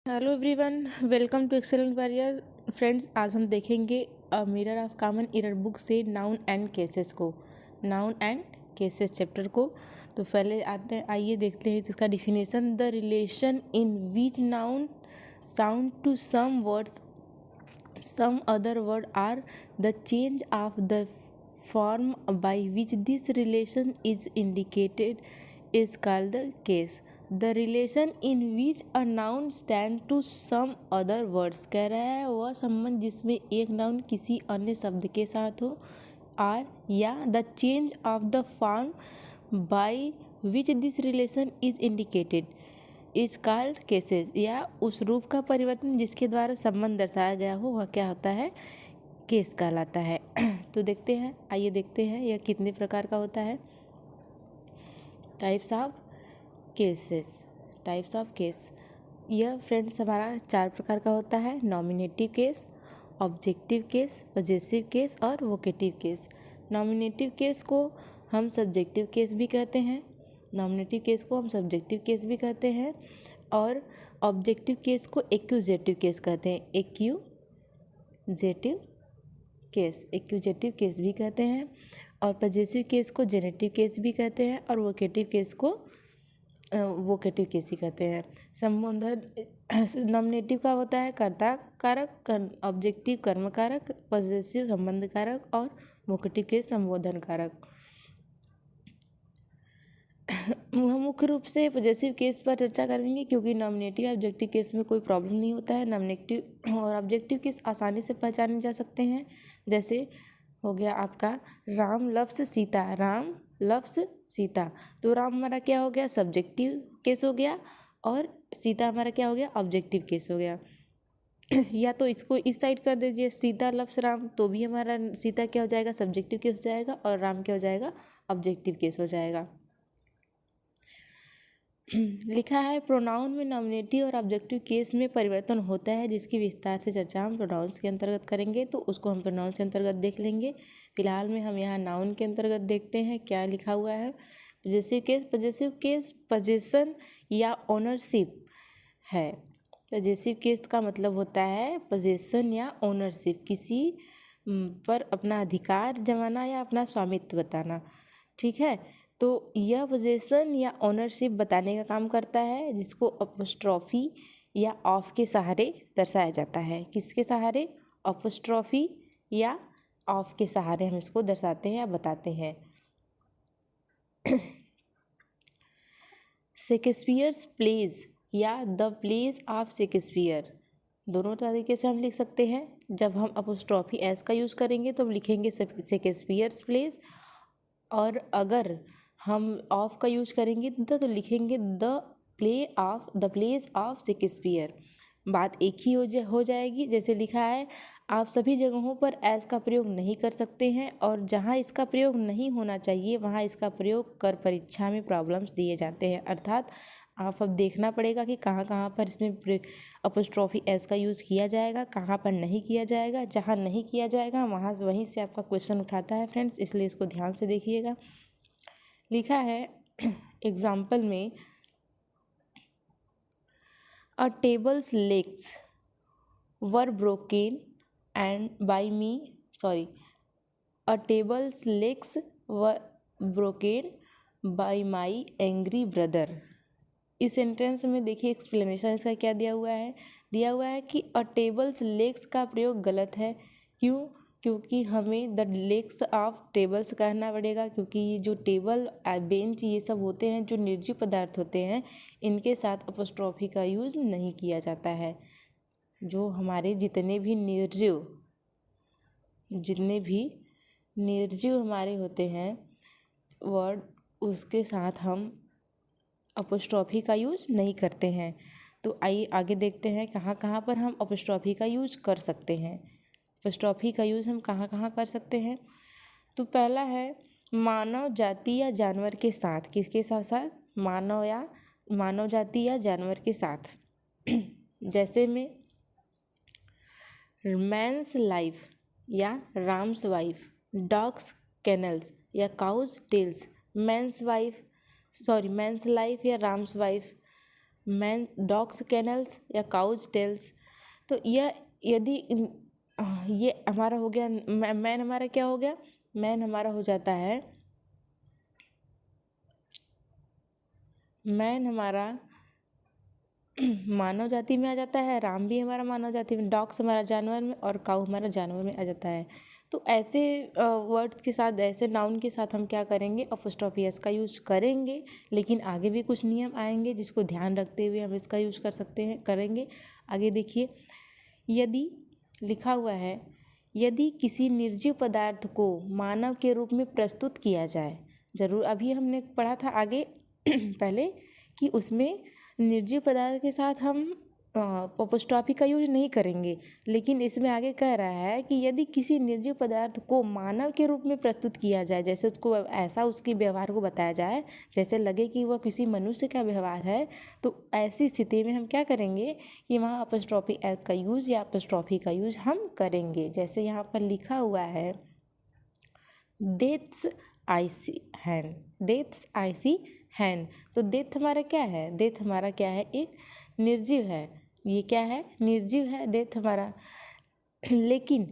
Hello everyone, welcome to excellent warrior. Friends, आज हम देखेंगे a mirror of common error book से noun and cases को, noun and cases chapter को। तो पहले आइए देखते हैं इसका definition. The relation in which noun sound to some words some other word are the change of the form by which this relation is indicated is called the case. The relation in which a noun stand to some other words, कह रहा है वह संबंध जिसमें एक noun किसी अन्य शब्द के साथ हो, आर या the change of the form by which this relation is indicated is called cases, या उस रूप का परिवर्तन जिसके द्वारा संबंध दर्शाया गया हो वह क्या होता है, केस कहलाता है। तो देखते हैं, आइए देखते हैं यह कितने प्रकार का होता है। Types of cases. Types of case, यह फ्रेंड्स हमारा 4 प्रकार का होता है। Nominative case, objective case, possessive case और वोकेटिव केस। नॉमिनेटिव केस को हम सब्जेक्टिव केस भी कहते हैं, नॉमिनेटिव केस को हम सब्जेक्टिव केस भी कहते हैं, और ऑब्जेक्टिव केस को एक्यूजेटिव केस कहते हैं। एक्यूजेटिव केस भी कहते हैं, और पजेसिव केस को जेनेटिव केस भी कहते हैं, और वोकेटिव केस को वोकेटिव केस ही कहते हैं। संबोधन नॉमिनेटिव का होता है कर्ता कारक, ऑब्जेक्टिव कर्म कारक, पजेसिव संबंध कारक और वोकेटिव केस संबोधन कारक। मुख्य रूप से पजेसिव केस पर चर्चा करेंगे क्योंकि नॉमिनेटिव ऑब्जेक्टिव केस में कोई प्रॉब्लम नहीं होता है। नॉमिनेटिव और ऑब्जेक्टिव केस आसानी से पहचाने जा सकते हैं। जैसे हो गया आपका राम लफ्स सीता, राम लफ्स सीता, तो राम हमारा क्या हो गया, सब्जेक्टिव केस हो गया, और सीता हमारा क्या हो गया, ऑब्जेक्टिव केस हो गया। या तो इसको इस साइड कर दीजिए, सीता लफ्स राम, तो भी हमारा सीता क्या हो जाएगा, सब्जेक्टिव केस हो जाएगा, और राम क्या हो जाएगा, ऑब्जेक्टिव केस हो जाएगा। लिखा है प्रोनाउन में नॉमिनेटिव और ऑब्जेक्टिव केस में परिवर्तन होता है, जिसकी विस्तार से चर्चा हम प्रोनाउंस के अंतर्गत करेंगे, तो उसको हम प्रोनाउंस के अंतर्गत देख लेंगे। फिलहाल में हम यहाँ नाउन के अंतर्गत देखते हैं क्या लिखा हुआ है। पजेसिव केस पजेशन या ओनरशिप है। पजेसिव केस का मतलब होता है पजेशन या ओनरशिप, किसी पर अपना अधिकार जमाना या अपना स्वामित्व बताना। ठीक है, तो यह पोजेशन या ओनरशिप बताने का काम करता है, जिसको अपोस्ट्रॉफी या ऑफ के सहारे दर्शाया जाता है। किसके सहारे, अपोस्ट्रॉफी या ऑफ के सहारे हम इसको दर्शाते हैं या बताते हैं। शेक्सपियर्स प्लेज या द प्लेज ऑफ शेक्सपियर, दोनों तरीके से हम लिख सकते हैं। जब हम अपोस्ट्रॉफी एस का यूज़ करेंगे तो हम लिखेंगे शेक्सपियर्स प्लेज, और अगर हम ऑफ का यूज करेंगे तो लिखेंगे द प्लेस ऑफ शेक्सपियर। बात एक ही हो जाएगी। जैसे लिखा है, आप सभी जगहों पर एस का प्रयोग नहीं कर सकते हैं, और जहां इसका प्रयोग नहीं होना चाहिए वहां इसका प्रयोग कर परीक्षा में प्रॉब्लम्स दिए जाते हैं। अर्थात आप अब देखना पड़ेगा कि कहाँ कहाँ पर इसमें अपोस्ट्रॉफी एस का यूज़ किया जाएगा, कहाँ पर नहीं किया जाएगा। जहाँ नहीं किया जाएगा वहीं से आपका क्वेश्चन उठाता है फ्रेंड्स, इसलिए इसको ध्यान से देखिएगा। लिखा है एग्जाम्पल में, a tables legs were broken and by me sorry a tables legs were broken by my angry brother. इस सेंटेंस में देखिए एक्सप्लेनेशन इसका क्या दिया हुआ है कि अ टेबल्स लेग्स का प्रयोग गलत है। क्यों, क्योंकि हमें द लेग्स ऑफ टेबल्स कहना पड़ेगा, क्योंकि ये जो टेबल बेंच ये सब होते हैं जो निर्जीव पदार्थ होते हैं, इनके साथ अपोस्ट्रॉफी का यूज़ नहीं किया जाता है। जो हमारे जितने भी निर्जीव हमारे होते हैं वर्ड, उसके साथ हम अपोस्ट्रॉफी का यूज़ नहीं करते हैं। तो आइए आगे देखते हैं कहाँ कहाँ पर हम अपोस्ट्रॉफी का यूज़ कर सकते हैं। अपोस्ट्रॉफी का यूज़ हम कहाँ कहाँ कर सकते हैं। तो पहला है मानव जाति या जानवर के साथ। किसके साथ साथ, मानव जाति या जानवर के साथ। जैसे में मैंस लाइफ या राम्स वाइफ, डॉग्स कैनल्स या काउज टेल्स। मैंस लाइफ या Ram's wife man dogs canals या काउज टेल्स। तो यह यदि ये हमारा हो गया मैन हमारा क्या हो गया, मैन हमारा हो जाता है, मैन हमारा मानव जाति में आ जाता है, राम भी हमारा मानव जाति में, डॉग्स हमारा जानवर में और काऊ हमारा जानवर में आ जाता है। तो ऐसे वर्ड्स के साथ, ऐसे नाउन के साथ हम क्या करेंगे, अपोस्ट्रोफी एस का यूज़ करेंगे। लेकिन आगे भी कुछ नियम आएंगे जिसको ध्यान रखते हुए हम इसका यूज़ कर सकते हैं, करेंगे। आगे देखिए, यदि लिखा हुआ है, यदि किसी निर्जीव पदार्थ को मानव के रूप में प्रस्तुत किया जाए, जरूर अभी हमने पढ़ा था आगे पहले कि उसमें निर्जीव पदार्थ के साथ हम अपोस्ट्रोफी का यूज नहीं करेंगे। लेकिन इसमें आगे कह रहा है कि यदि किसी निर्जीव पदार्थ को मानव के रूप में प्रस्तुत किया जाए, जैसे उसको ऐसा उसके व्यवहार को बताया जाए जैसे लगे कि वह किसी मनुष्य का व्यवहार है, तो ऐसी स्थिति में हम क्या करेंगे कि वहाँ अपोस्ट्रोफी एस का यूज़ या अपोस्ट्रोफी का यूज हम करेंगे। जैसे यहाँ पर लिखा हुआ है, डेथ्स आई सी हैंड, डेथ्स आई सी हैंड। तो डेथ हमारा क्या है, डेथ हमारा क्या है, एक निर्जीव है। ये क्या है, निर्जीव है डेथ हमारा। लेकिन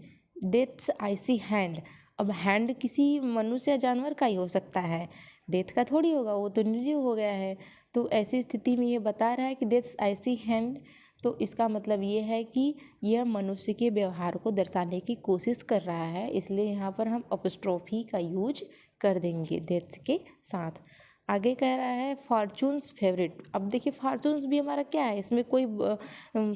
डेथ्स आई सी हैंड, अब हैंड किसी मनुष्य या जानवर का ही हो सकता है, डेथ का थोड़ी होगा, वो तो निर्जीव हो गया है। तो ऐसी स्थिति में ये बता रहा है कि डेथ्स आई सी हैंड, तो इसका मतलब ये है कि यह मनुष्य के व्यवहार को दर्शाने की कोशिश कर रहा है, इसलिए यहाँ पर हम अपोस्ट्रोफी का यूज कर देंगे डेथ्स के साथ। आगे कह रहा है फॉर्चून्स फेवरेट। अब देखिए फॉर्चून्स भी हमारा क्या है, इसमें कोई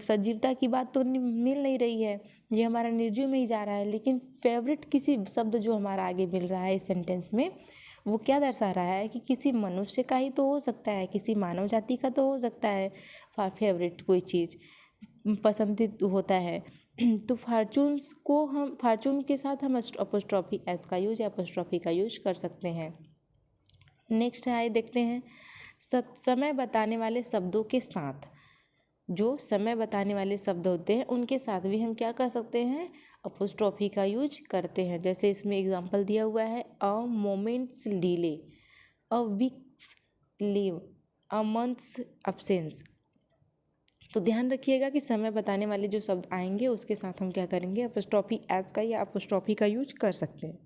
सजीवता की बात तो मिल नहीं रही है, ये हमारा निर्जीव में ही जा रहा है। लेकिन फेवरेट किसी शब्द जो हमारा आगे मिल रहा है इस सेंटेंस में, वो क्या दर्शा रहा है कि किसी मनुष्य का ही तो हो सकता है, किसी मानव जाति का तो हो सकता है फेवरेट कोई चीज़ पसंदीद होता है। तो फॉर्चून्स को हम, फॉर्चून के साथ हम अपोस्ट्रोफी एस का यूज या अपोस्ट्रोफी का यूज कर सकते हैं। नेक्स्ट है, देखते हैं, समय बताने वाले शब्दों के साथ, जो समय बताने वाले शब्द होते हैं उनके साथ भी हम क्या कर सकते हैं, अपोस्ट्रोफी का यूज करते हैं। जैसे इसमें एग्जांपल दिया हुआ है, अ moments delay, a weeks leave, a months absence. तो ध्यान रखिएगा कि समय बताने वाले जो शब्द आएंगे उसके साथ हम क्या करेंगे, अपोस्ट्रोफी एस का या अपोस्ट्रोफी का यूज कर सकते हैं।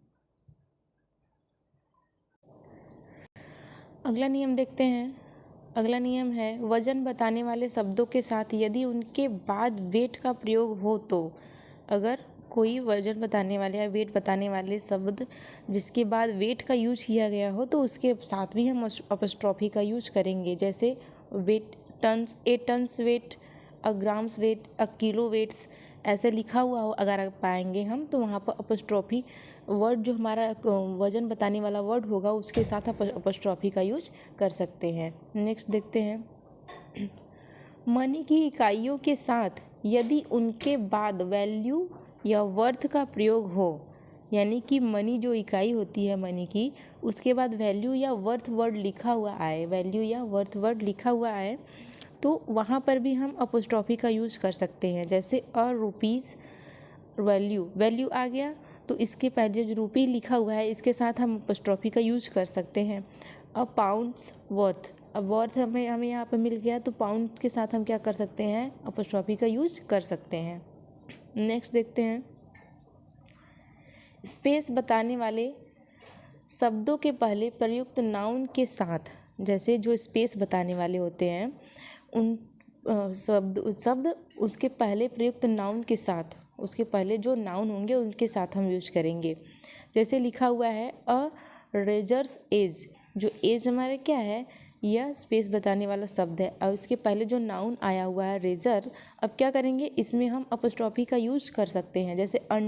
अगला नियम देखते हैं। अगला नियम है, वजन बताने वाले शब्दों के साथ यदि उनके बाद वेट का प्रयोग हो तो, अगर कोई वजन बताने वाले या वेट बताने वाले शब्द जिसके बाद वेट का यूज किया गया हो तो उसके साथ भी हम अपोस्ट्रोफी का यूज करेंगे। जैसे weight, tons, 8 tons weight, a grams weight, a kilo weights, ऐसे लिखा हुआ हो अगर आप पाएंगे हम, तो वहाँ पर अपोस्ट्रोफी वर्ड जो हमारा वजन बताने वाला वर्ड होगा उसके साथ अपोस्ट्रोफी का यूज कर सकते हैं। नेक्स्ट देखते हैं, मनी की इकाइयों के साथ यदि उनके बाद वैल्यू या वर्थ का प्रयोग हो, यानी कि मनी जो इकाई होती है मनी की, उसके बाद वैल्यू या वर्थ वर्ड लिखा हुआ आए, वैल्यू या वर्थ वर्ड लिखा हुआ आए, तो वहाँ पर भी हम अपोस्ट्रोफी का यूज़ कर सकते हैं। जैसे अ रुपीज़ वैल्यू, वैल्यू आ गया तो इसके पहले जो रुपी लिखा हुआ है इसके साथ हम अपोस्ट्रोफी का यूज कर सकते हैं। अ पाउंड्स वर्थ, अब वर्थ हमें यहाँ पर मिल गया तो पाउंड के साथ हम क्या कर सकते हैं, अपोस्ट्रोफी का यूज कर सकते हैं। नेक्स्ट देखते हैं, स्पेस बताने वाले शब्दों के पहले प्रयुक्त नाउन के साथ, जैसे जो स्पेस बताने वाले होते हैं उन शब्द उसके पहले प्रयुक्त नाउन के साथ, उसके पहले जो नाउन होंगे उनके साथ हम यूज करेंगे। जैसे लिखा हुआ है अ रेजर्स एज, जो एज हमारे क्या है, यह स्पेस बताने वाला शब्द है और इसके पहले जो नाउन आया हुआ है रेजर, अब क्या करेंगे इसमें हम अपोस्ट्रोफी का यूज कर सकते हैं। जैसे अ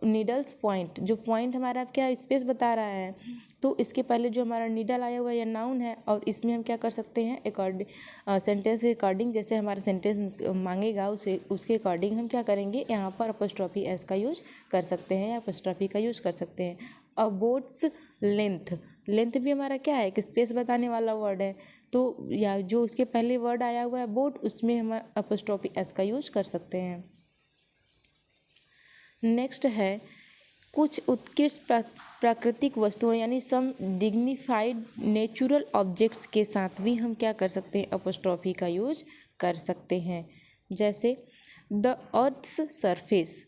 नीडल्स पॉइंट, जो पॉइंट हमारा क्या स्पेस बता रहा है, तो इसके पहले जो हमारा नीडल आया हुआ है या नाउन है और इसमें हम क्या कर सकते हैं, अकॉर्डिंग सेंटेंस के अकॉर्डिंग, जैसे हमारा सेंटेंस मांगेगा उसे उसके अकॉर्डिंग हम क्या करेंगे, यहाँ पर अपोस्ट्रोफी एस का यूज कर सकते हैं या अपोस्ट्रोफी का यूज कर सकते हैं। अ बोट्स लेंथ, लेंथ भी हमारा क्या है, एक स्पेस बताने वाला वर्ड है, तो या जो उसके पहले वर्ड आया हुआ है बोट, उसमें हम अपोस्ट्रोफी एस का यूज कर सकते हैं। नेक्स्ट है, कुछ उत्कृष्ट प्राकृतिक वस्तुओं यानी सम डिग्निफाइड नेचुरल ऑब्जेक्ट्स के साथ भी हम क्या कर सकते हैं, अपोस्ट्रॉफी का यूज कर सकते हैं। जैसे the earth's surface,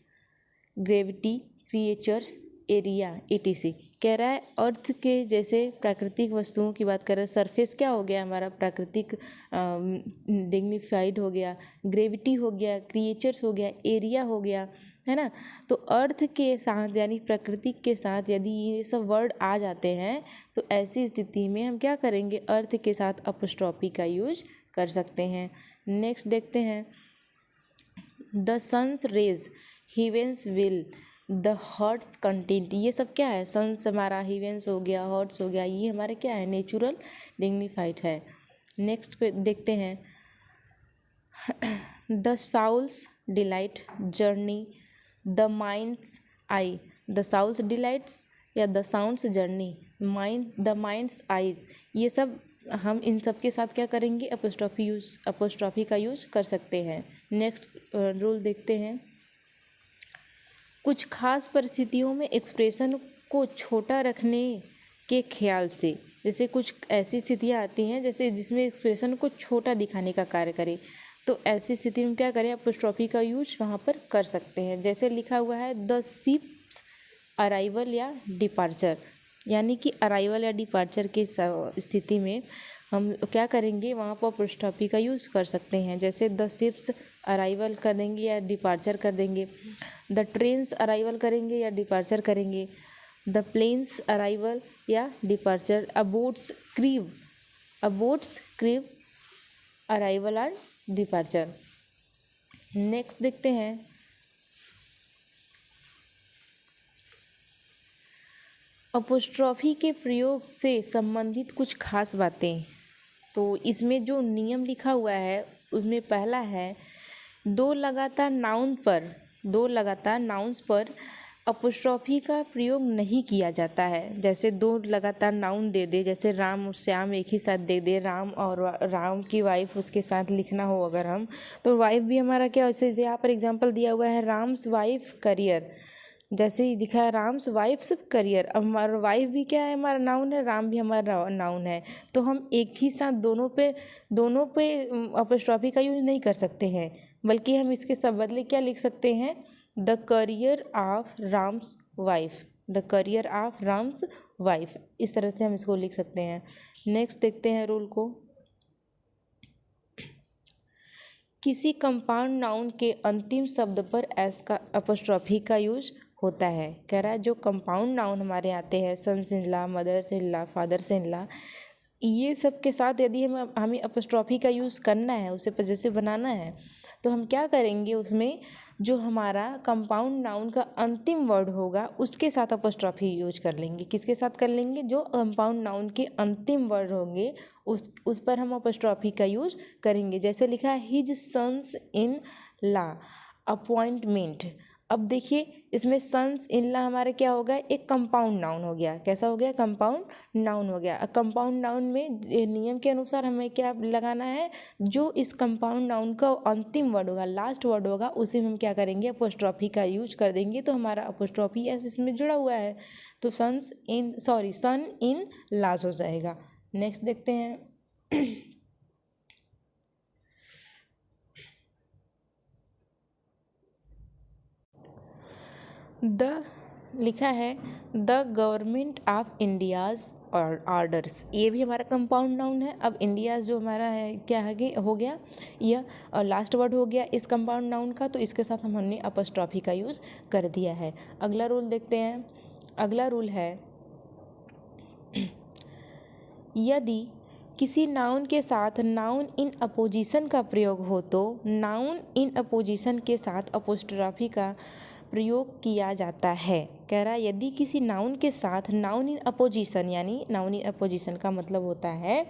gravity, creatures, area, etc। कह रहा है अर्थ के जैसे प्राकृतिक वस्तुओं की बात कर रहा है। सरफेस क्या हो गया हमारा, प्राकृतिक डिग्निफाइड हो गया, ग्रेविटी हो गया, क्रिएचर्स हो गया, एरिया हो गया, है ना। तो अर्थ के साथ यानी प्रकृति के साथ यदि ये सब वर्ड आ जाते हैं तो ऐसी स्थिति में हम क्या करेंगे, अर्थ के साथ अपोस्ट्रॉफी का यूज कर सकते हैं। नेक्स्ट देखते हैं, the sun's rays, heaven's will, the heart's content. ये सब क्या है, सन्स हमारा, हीवेंस हो गया, हॉट्स हो गया, ये हमारे क्या है, नेचुरल डिग्निफाइड है। नेक्स्ट पे देखते हैं, the soul's delight journey, the mind's eye, the soul's delights या the sounds journey, the mind's eyes, ये सब हम इन सब के साथ क्या करेंगे, अपोस्ट्रॉफी का यूज कर सकते हैं। नेक्स्ट रूल देखते हैं, कुछ खास परिस्थितियों में एक्सप्रेशन को छोटा रखने के ख्याल से, जैसे कुछ ऐसी स्थितियाँ आती हैं जैसे जिसमें एक्सप्रेशन को छोटा दिखाने का कार्य करे, तो ऐसी स्थिति में क्या करें, अपोस्ट्रॉफी का यूज वहाँ पर कर सकते हैं। जैसे लिखा हुआ है द शिप्स अराइवल या डिपार्चर, यानी कि अराइवल या डिपार्चर की स्थिति में हम क्या करेंगे, वहाँ पर अपोस्ट्रॉफी का यूज़ कर सकते हैं। जैसे द शिप्स अराइवल कर देंगे या डिपार्चर कर देंगे, द ट्रेन्स अराइवल करेंगे या डिपार्चर करेंगे, द प्लेन्स अराइवल या डिपार्चर, अबोट्स क्रीव अराइवल और डिपार्चर। नेक्स्ट देखते हैं, अपोस्ट्रॉफी के प्रयोग से संबंधित कुछ खास बातें। तो इसमें जो नियम लिखा हुआ है उसमें पहला है, दो लगातार नाउन्स पर अपोस्ट्रॉफी का प्रयोग नहीं किया जाता है। जैसे दो लगातार नाउन दे दे, जैसे राम और श्याम एक ही साथ दे दे, राम और राम की वाइफ उसके साथ लिखना हो अगर हम, तो वाइफ भी हमारा क्या, जैसे यहाँ पर एग्जांपल दिया हुआ है राम्स वाइफ करियर, जैसे ही दिखा है राम्स वाइफ्स करियर, अब हमारा वाइफ भी क्या है, हमारा नाउन है, राम भी हमारा नाउन है, तो हम एक ही साथ दोनों पे अपोस्ट्रॉफी का यूज नहीं कर सकते हैं, बल्कि हम इसके सब बदले क्या लिख सकते हैं, the career of Ram's wife, the career of Ram's wife, इस तरह से हम इसको लिख सकते हैं। नेक्स्ट देखते हैं रूल को, किसी कंपाउंड नाउन के अंतिम शब्द पर एस का अपोस्ट्रॉफी का यूज होता है। कह रहा है जो कंपाउंड नाउन हमारे आते हैं, sons in law, mothers in law, fathers in law, ये सब के साथ यदि हमें अपोस्ट्रॉफी का यूज़ करना है, उसे पॉजेसिव बनाना है, तो हम क्या करेंगे, उसमें जो हमारा कंपाउंड नाउन का अंतिम वर्ड होगा उसके साथ अपोस्ट्रॉफी यूज कर लेंगे। किसके साथ कर लेंगे, जो कंपाउंड नाउन के अंतिम वर्ड होंगे उस पर हम अपोस्ट्रॉफी का यूज करेंगे। जैसे लिखा है his sons in law appointment, अब देखिए इसमें सन्स इन लॉ हमारा क्या हो गया, एक कंपाउंड नाउन हो गया। कैसा हो गया, कंपाउंड नाउन हो गया। कंपाउंड नाउन में नियम के अनुसार हमें क्या लगाना है, जो इस कंपाउंड नाउन का अंतिम वर्ड होगा, लास्ट वर्ड होगा, उसे हम क्या करेंगे, अपोस्ट्रॉफी का यूज कर देंगे, तो हमारा अपोस्ट्रॉफी एस इसमें जुड़ा हुआ है, तो सन इन लॉज हो जाएगा। नेक्स्ट देखते हैं, लिखा है द गवर्नमेंट ऑफ इंडियाज़ और आर्डर्स, ये भी हमारा कंपाउंड नाउन है। अब इंडियाज़ जो हमारा है क्या है कि हो गया, यह लास्ट वर्ड हो गया इस कंपाउंड नाउन का, तो इसके साथ हमने अपोस्ट्रॉफी का यूज़ कर दिया है। अगला रूल देखते हैं, अगला रूल है, यदि किसी नाउन के साथ नाउन इन अपोजिशन का प्रयोग हो तो नाउन इन अपोजिशन के साथ अपोस्ट्रॉफी का प्रयोग किया जाता है। कह रहा है यदि किसी नाउन के साथ नाउन इन अपोजिशन, यानी नाउन इन अपोजिशन का मतलब होता है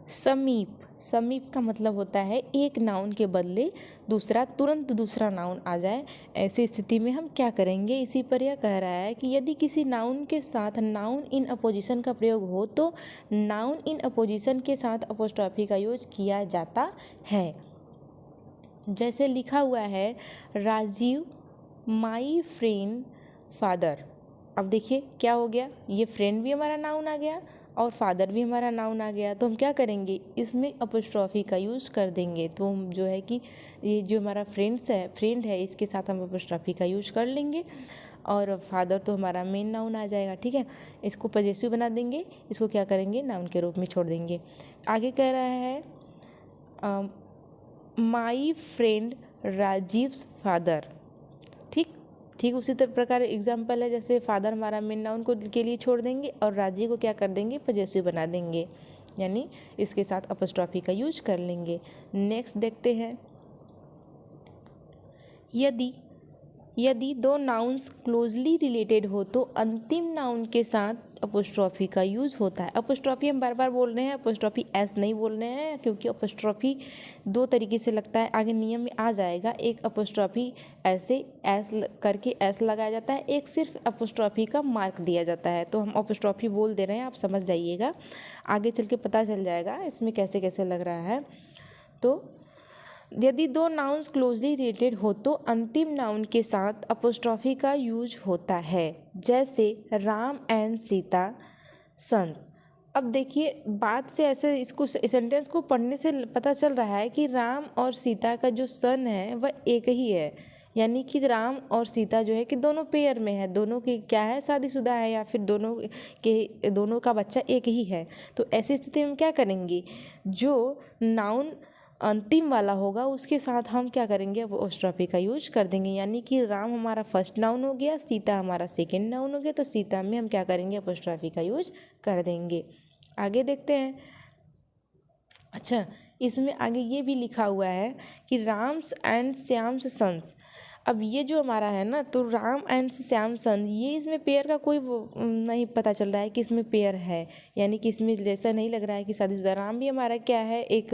समीप, समीप का मतलब होता है एक नाउन के बदले तुरंत दूसरा नाउन आ जाए, ऐसी स्थिति में हम क्या करेंगे। इसी पर यह कह रहा है कि यदि किसी नाउन के साथ नाउन इन अपोजिशन का प्रयोग हो तो नाउन इन अपोजिशन के साथ अपोस्ट्रॉफी का यूज किया जाता है। जैसे लिखा हुआ है राजीव माई फ्रेंड फादर। अब देखिए क्या हो गया, ये फ्रेंड भी हमारा नाउन आ गया और फादर भी हमारा नाउन आ गया। तो हम क्या करेंगे, इसमें अपोस्ट्रॉफी का यूज़ कर देंगे। तो हम जो है कि ये जो हमारा फ्रेंड है इसके साथ हम अपोस्ट्रॉफी का यूज़ कर लेंगे। और फादर तो हमारा मेन नाउन आ जाएगा, ठीक है। इसको पजेसिव बना देंगे, इसको क्या करेंगे, नाउन के रूप में छोड़ देंगे। आगे कह रहा है माई फ्रेंड राजीव्स फादर। ठीक ठीक उसी प्रकार एग्जाम्पल है, जैसे फादर हमारा मेन नाउन को के लिए छोड़ देंगे और राजीव को क्या कर देंगे, पजेसिव बना देंगे, यानी इसके साथ अपॉस्ट्रोफी का यूज कर लेंगे। नेक्स्ट देखते हैं, यदि दो नाउन्स क्लोजली रिलेटेड हो तो अंतिम नाउन के साथ अपॉस्ट्रॉफी का यूज़ होता है। अपॉस्ट्रॉफी हम बार बार बोल रहे हैं, अपॉस्ट्रॉफी एस नहीं बोल रहे हैं, क्योंकि अपॉस्ट्रॉफी दो तरीके से लगता है, आगे नियम में आ जाएगा। एक अपॉस्ट्रॉफी ऐसे एस करके एस लगाया जाता है, एक सिर्फ अपॉस्ट्रॉफी का मार्क दिया जाता है। तो हम अपॉस्ट्रॉफी बोल दे रहे हैं, आप समझ जाइएगा, आगे चल के पता चल जाएगा इसमें कैसे कैसे लग रहा है। तो यदि दो नाउन्स क्लोजली रिलेटेड हो तो अंतिम नाउन के साथ अपॉस्ट्रॉफी का यूज होता है, जैसे राम एंड सीता सन। अब देखिए बात से ऐसे इसको सेंटेंस को पढ़ने से पता चल रहा है कि राम और सीता का जो सन है वह एक ही है, यानी कि राम और सीता जो है कि दोनों पेयर में है, दोनों की क्या है, शादीशुदा है, या फिर दोनों का बच्चा एक ही है। तो ऐसी स्थिति में क्या करेंगे, जो नाउन अंतिम वाला होगा उसके साथ हम क्या करेंगे, अपॉस्ट्रॉफी का यूज कर देंगे। यानी कि राम हमारा फर्स्ट नाउन हो गया, सीता हमारा सेकंड नाउन हो गया, तो सीता में हम क्या करेंगे, अपॉस्ट्रॉफी का यूज कर देंगे। आगे देखते हैं। अच्छा, इसमें आगे ये भी लिखा हुआ है कि राम्स एंड श्याम्स सन्स। अब ये जो हमारा है ना, तो राम एंड श्याम सन, ये इसमें पेयर का कोई नहीं पता चल रहा है कि इसमें पेयर है, यानी कि इसमें जैसा नहीं लग रहा है कि शादीशुदा। राम भी हमारा क्या है, एक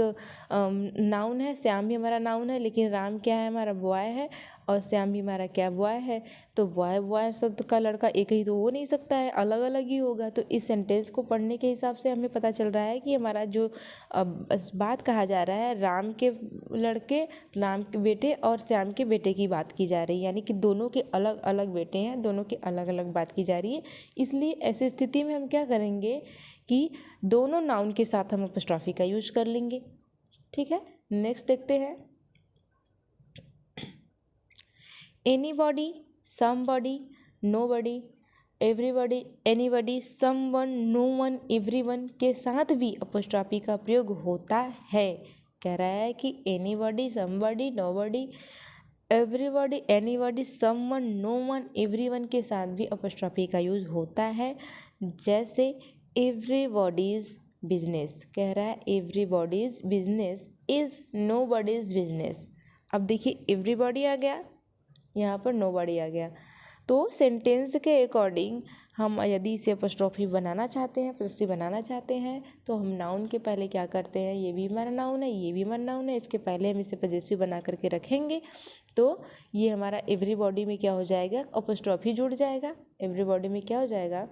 नाउन है, श्याम भी हमारा नाउन है, लेकिन राम क्या है, हमारा बॉय है, और श्याम भी हमारा क्या, बॉय है। तो बॉय शब्द का लड़का एक ही तो हो नहीं सकता है, अलग अलग ही होगा। तो इस सेंटेंस को पढ़ने के हिसाब से हमें पता चल रहा है कि हमारा जो बात कहा जा रहा है, राम के लड़के, राम के बेटे और श्याम के बेटे की बात की जा रही है, यानी कि दोनों के अलग अलग बेटे हैं, दोनों के अलग अलग बात की जा रही है। इसलिए ऐसी स्थिति में हम क्या करेंगे कि दोनों नाउन के साथ हम अपॉस्ट्रॉफी का यूज कर लेंगे। ठीक है, नेक्स्ट देखते हैं। Anybody, somebody, nobody, everybody, anybody, someone, no one, everyone के साथ भी अपॉस्ट्रॉफी का प्रयोग होता है। कह रहा है कि anybody, somebody, nobody, everybody, anybody, someone, no one, everyone के साथ भी अपॉस्ट्रॉफी का यूज होता है, जैसे एवरीबॉडीज बिजनेस। कह रहा है एवरीबॉडीज बिजनेस इज नोबॉडीज बिजनेस। अब देखिए एवरीबॉडी आ गया, यहाँ पर नोबॉडी आ गया। तो सेंटेंस के अकॉर्डिंग हम यदि इसे अपॉस्ट्रॉफी बनाना चाहते हैं, पॉसेसिव बनाना चाहते हैं, तो हम नाउन के पहले क्या करते हैं, ये भी हमारा नाउन है, ये भी हमारा नाउन है, इसके पहले हम इसे पॉसेसिव बना करके रखेंगे। तो ये हमारा एवरीबॉडी में क्या हो जाएगा, अपॉस्ट्रॉफी जुड़ जाएगा। एवरीबॉडी में क्या हो जाएगा,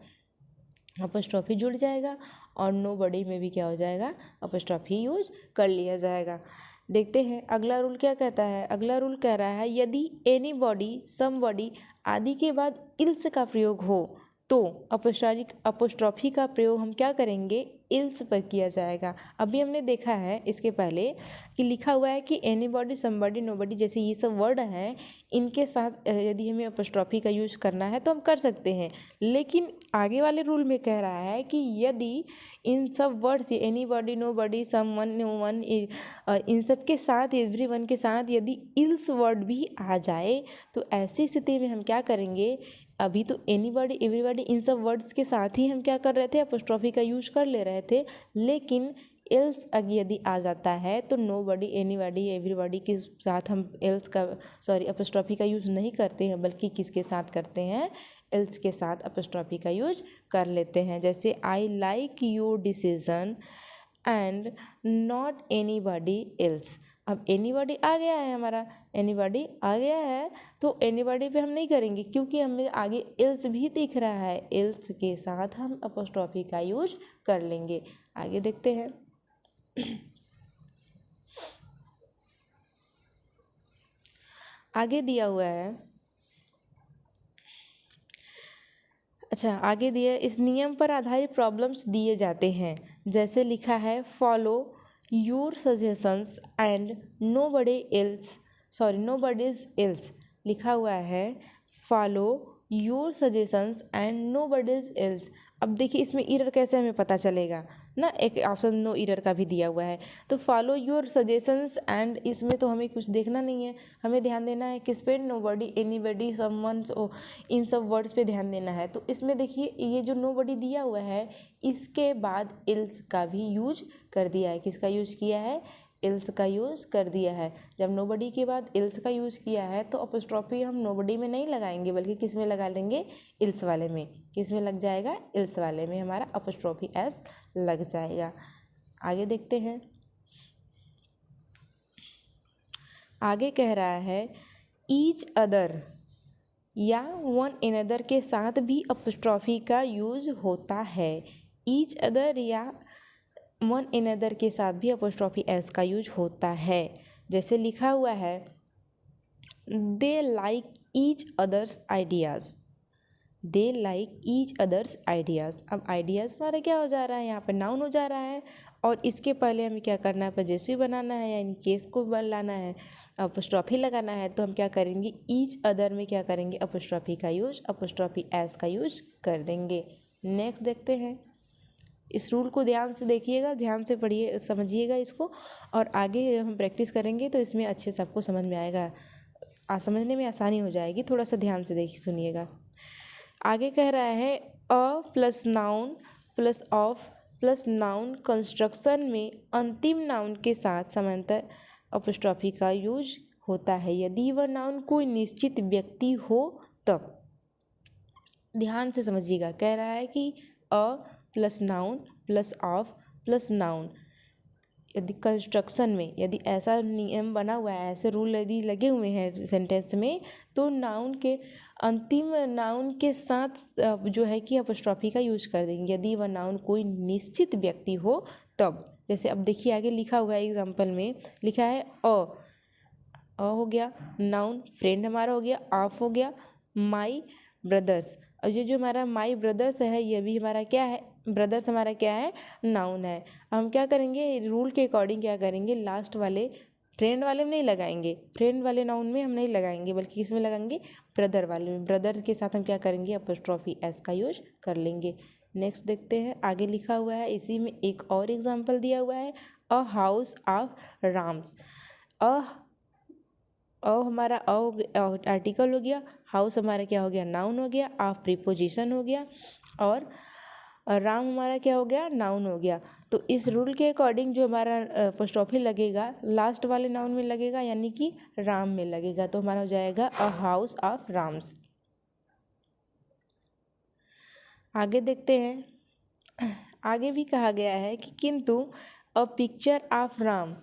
अपॉस्ट्रॉफी जुड़ जाएगा, और नोबॉडी में भी क्या हो जाएगा, अपॉस्ट्रॉफी यूज कर लिया जाएगा। देखते हैं अगला रूल क्या कहता है। अगला रूल कह रहा है यदि एनीबॉडी, समबॉडी आदि के बाद इल्स का प्रयोग हो तो अपॉस्ट्रॉफी का प्रयोग हम क्या करेंगे, इल्स पर किया जाएगा। अभी हमने देखा है इसके पहले कि लिखा हुआ है कि एनीबॉडी, समबॉडी, नोबॉडी जैसे ये सब वर्ड हैं, इनके साथ यदि हमें अपॉस्ट्रॉफी का यूज करना है तो हम कर सकते हैं। लेकिन आगे वाले रूल में कह रहा है कि यदि इन सब words, anybody, nobody, someone, no one, इन सब के साथ, एवरीवन के साथ यदि इल्स वर्ड भी आ जाए तो ऐसी स्थिति में हम क्या करेंगे, अभी तो एनीबॉडी, एवरीबॉडी इन सब वर्ड्स के साथ ही हम क्या कर रहे थे, अपॉस्ट्रॉफी का यूज कर ले रहे थे। लेकिन एल्स यदि आ जाता है तो नोबॉडी, एनीबॉडी, एवरीबॉडी के साथ हम अपॉस्ट्रॉफी का यूज नहीं करते हैं, बल्कि किसके साथ करते हैं, एल्स के साथ अपॉस्ट्रॉफी का यूज कर लेते हैं। जैसे I like your decision and not anybody else. अब एनीबॉडी आ गया है, हमारा एनीबॉडी आ गया है, तो एनीबॉडी पे हम नहीं करेंगे, क्योंकि हमें आगे एल्स भी दिख रहा है, एल्स के साथ हम अपॉस्ट्रॉफी का यूज कर लेंगे। आगे देखते हैं। आगे दिया हुआ है अच्छा, आगे दिया इस नियम पर आधारित प्रॉब्लम्स दिए जाते हैं, जैसे लिखा है follow your suggestions and nobody's else लिखा हुआ है follow your suggestions and nobody's else. अब देखिए इसमें एरर कैसे हमें पता चलेगा ना, एक ऑप्शन नो एरर का भी दिया हुआ है। तो फॉलो योर सजेशंस एंड इसमें तो हमें कुछ देखना नहीं है, हमें ध्यान देना है किस पे, नोबडी, एनीबडी, समवन, इन सब वर्ड्स पे ध्यान देना है। तो इसमें देखिए ये जो नोबडी दिया हुआ है इसके बाद एल्स का भी यूज कर दिया है। किसका यूज किया है? एल्स का यूज़ कर दिया है। जब नोबडी के बाद एल्स का यूज़ किया है तो अपॉस्ट्रोफी हम नोबडी में नहीं लगाएंगे बल्कि किस में लगा देंगे? एल्स वाले में। किस में लग जाएगा? एल्स वाले में हमारा अपॉस्ट्रोफी एस लग जाएगा। आगे देखते हैं। आगे कह रहा है ईच अदर या वन एनदर के साथ भी अपॉस्ट्रोफी का यूज होता है। ईच अदर या वन एनदर के साथ भी अपॉस्ट्रोफी एस का यूज होता है। जैसे लिखा हुआ है they like each others ideas, they like each others ideas. अब आइडियाज़ हमारा क्या हो जा रहा है? यहाँ पर नाउन हो जा रहा है और इसके पहले हमें क्या करना है? पजेसिव बनाना है, यानी केस को लाना है, अपॉस्ट्रोफी लगाना है। तो हम क्या करेंगे? ईच अदर में क्या करेंगे? अपॉस्ट्रोफी का यूज, अपॉस्ट्रोफी एस का यूज कर देंगे। नेक्स्ट देखते हैं। इस रूल को ध्यान से देखिएगा, ध्यान से पढ़िए, समझिएगा इसको, और आगे हम प्रैक्टिस करेंगे तो इसमें अच्छे से आपको समझ में आएगा, समझने में आसानी हो जाएगी। थोड़ा सा ध्यान से देखिए, सुनिएगा। आगे कह रहा है a plus noun plus of plus noun construction में अंतिम नाउन के साथ समांतर अपॉस्ट्रोफी का यूज होता है यदि वह नाउन कोई निश्चित व्यक्ति हो तब। ध्यान से समझिएगा। कह रहा है कि a plus noun plus of plus noun, यदि कंस्ट्रक्शन में यदि ऐसा नियम बना हुआ है, ऐसे रूल यदि लगे हुए हैं सेंटेंस में, तो नाउन के अंतिम नाउन के साथ जो है कि अपॉस्ट्रोफी का यूज कर देंगे यदि वह नाउन कोई निश्चित व्यक्ति हो तब। जैसे अब देखिए आगे लिखा हुआ है, एग्जाम्पल में लिखा है अ हो गया नाउन, फ्रेंड हमारा हो गया, ऑफ हो गया, माई ब्रदर्स। और ये जो हमारा माई ब्रदर्स है ये भी हमारा क्या है? ब्रदर्स हमारा क्या है? नाउन है। हम क्या करेंगे? रूल के अकॉर्डिंग क्या करेंगे? लास्ट वाले फ्रेंड वाले में नहीं लगाएंगे, फ्रेंड वाले नाउन में हम नहीं लगाएंगे, बल्कि किस में लगाएंगे? ब्रदर वाले में। ब्रदर के साथ हम क्या करेंगे? अपॉस्ट्रोफी एस का यूज कर लेंगे। नेक्स्ट देखते हैं। आगे लिखा हुआ है, इसी में एक और एग्जाम्पल दिया हुआ है अ हाउस ऑफ राम्स। हमारा आर्टिकल हो गया, हाउस हमारा क्या हो गया? नाउन हो गया, ऑफ प्रीपोजिशन हो गया, और राम हमारा क्या हो गया? नाउन हो गया। तो इस रूल के अकॉर्डिंग जो हमारा अपॉस्ट्रोफी लगेगा लास्ट वाले नाउन में लगेगा, यानी कि राम में लगेगा, तो हमारा हो जाएगा अ हाउस ऑफ राम्स। आगे देखते हैं। आगे भी कहा गया है कि किंतु अ पिक्चर ऑफ राम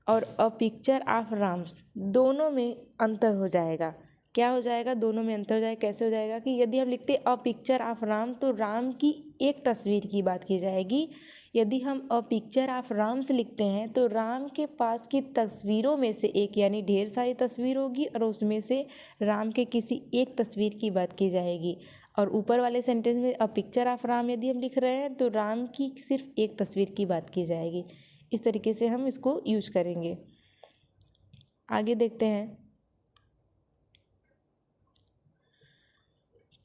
और अ पिक्चर ऑफ राम्स दोनों में अंतर हो जाएगा। क्या हो जाएगा? दोनों में अंतर हो जाएगा। कैसे हो जाएगा? कि यदि हम लिखते अ पिक्चर ऑफ राम तो राम की एक तस्वीर की बात की जाएगी। यदि हम अ पिक्चर ऑफ राम्स लिखते हैं तो राम के पास की तस्वीरों में से एक, यानी ढेर सारी तस्वीर होगी और उसमें से राम के किसी एक तस्वीर की बात की जाएगी। और ऊपर वाले सेंटेंस में अ पिक्चर ऑफ राम यदि हम लिख रहे हैं तो राम की सिर्फ एक तस्वीर की बात की जाएगी। इस तरीके से हम इसको यूज करेंगे। आगे देखते हैं।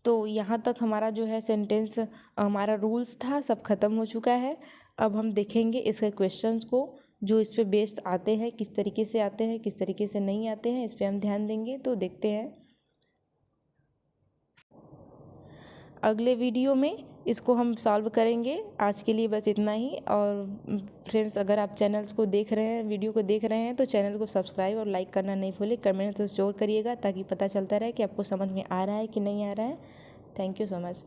तो यहाँ तक हमारा जो है सेंटेंस, हमारा रूल्स था, सब खत्म हो चुका है। अब हम देखेंगे इसके क्वेश्चंस को जो इस पे बेस्ड आते हैं, किस तरीके से आते हैं, किस तरीके से नहीं आते हैं, इस पे हम ध्यान देंगे। तो देखते हैं अगले वीडियो में इसको हम सॉल्व करेंगे। आज के लिए बस इतना ही। और फ्रेंड्स, अगर आप चैनल्स को देख रहे हैं, वीडियो को देख रहे हैं, तो चैनल को सब्सक्राइब और लाइक करना नहीं भूलें। कमेंट तो जरूर करिएगा ताकि पता चलता रहे कि आपको समझ में आ रहा है कि नहीं आ रहा है। Thank you so much.